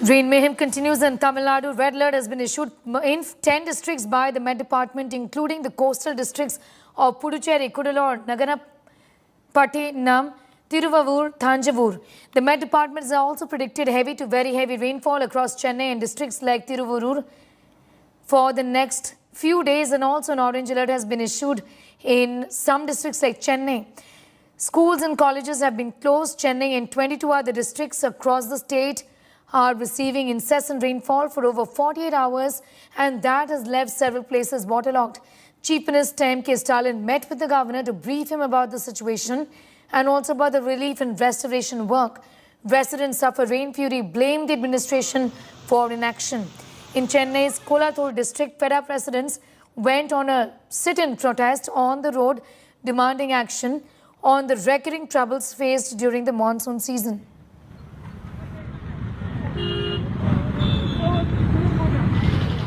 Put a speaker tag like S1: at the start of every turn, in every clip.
S1: Rain mayhem continues in Tamil Nadu. Red alert has been issued in 10 districts by the Met Department, including the coastal districts of Puducherry, Cuddalore, Nagarapattinam, Tiruvallur, Thanjavur. The Met Department has also predicted heavy to very heavy rainfall across Chennai and districts like Tiruvallur for the next few days, and also an orange alert has been issued in some districts like Chennai. Schools and colleges have been closed. Chennai and 22 other districts across the state are receiving incessant rainfall for over 48 hours, and that has left several places waterlogged. Chief Minister M.K. Stalin met with the governor to brief him about the situation and also about the relief and restoration work. Residents suffer rain fury, blamed the administration for inaction. In Chennai's Kolathur district, fed-up residents went on a sit-in protest on the road demanding action on the recurring troubles faced during the monsoon season.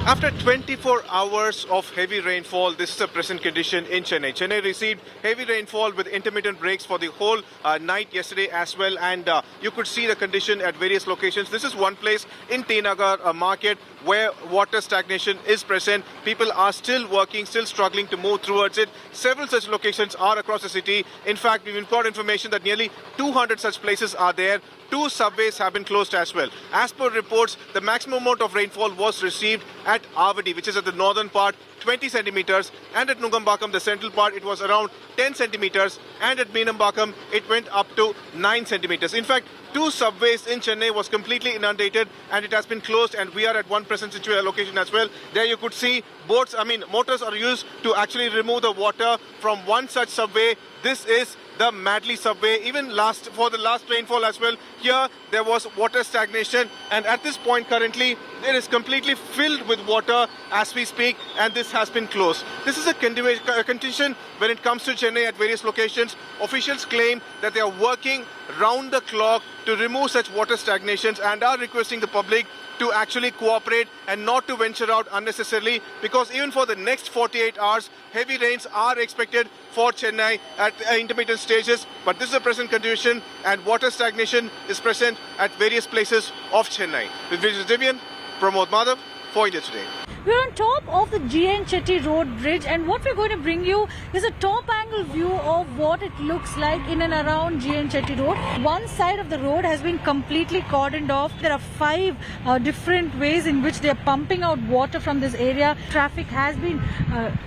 S2: After 24 hours of heavy rainfall, this is the present condition in Chennai. Chennai received heavy rainfall with intermittent breaks for the whole night yesterday as well, and you could see the condition at various locations. This is one place in T Nagar market where water stagnation is present. People are still working, still struggling to move towards it. Several such locations are across the city. In fact, we've got information that nearly 200 such places are there. 2 subways have been closed as well. As per reports, the maximum amount of rainfall was received at Avadi, which is at the northern part, 20 centimeters, and at Nugambakam, the central part, it was around 10 centimeters, and at Meenambakam, it went up to 9 centimeters. In fact, 2 subways in Chennai was completely inundated, and it has been closed, and we are at one present location as well. There you could see motors are used to actually remove the water from one such subway. This is the Madly subway. Even for the last rainfall as well, here there was water stagnation, and at this point currently it is completely filled with water as we speak, and this has been closed. This is a condition when it comes to Chennai at various locations. Officials claim that they are working round the clock to remove such water stagnations and are requesting the public to actually cooperate and not to venture out unnecessarily, because even for the next 48 hours, heavy rains are expected for Chennai at intermittent stages. But this is the present condition, and water stagnation is present at various places of Chennai. With Vijay Divian, Pramod Madhav for India Today.
S3: We're on top of the G.N. Chetty Road Bridge, and what we're going to bring you is a top angle view of what it looks like in and around G.N. Chetty Road. One side of the road has been completely cordoned off. There are 5 different ways in which they're pumping out water from this area. Traffic has been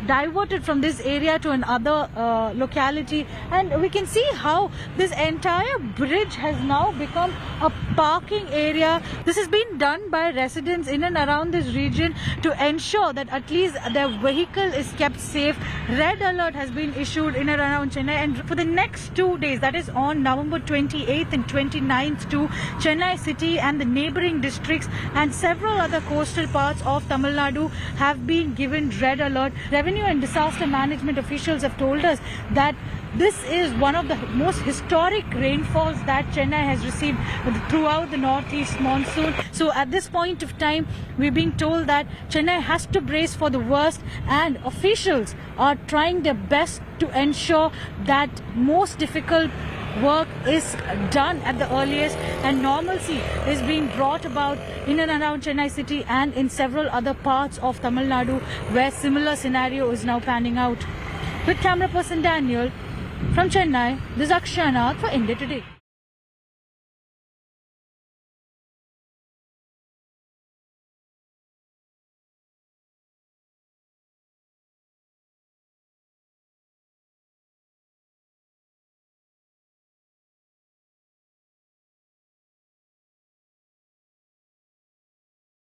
S3: diverted from this area to another locality, and we can see how this entire bridge has now become a parking area. This has been done by residents in and around this region to ensure that at least their vehicle is kept safe. Red alert has been issued in and around Chennai, and for the next 2 days, that is on November 28th and 29th, to Chennai city and the neighboring districts and several other coastal parts of Tamil Nadu have been given red alert. Revenue and disaster management officials have told us that this is one of the most historic rainfalls that Chennai has received throughout the northeast monsoon. So at this point of time, we're being told that Chennai has to brace for the worst, and officials are trying their best to ensure that most difficult work is done at the earliest, and normalcy is being brought about in and around Chennai city and in several other parts of Tamil Nadu where similar scenario is now panning out. With camera person Daniel from Chennai, this is Akshanath for India Today.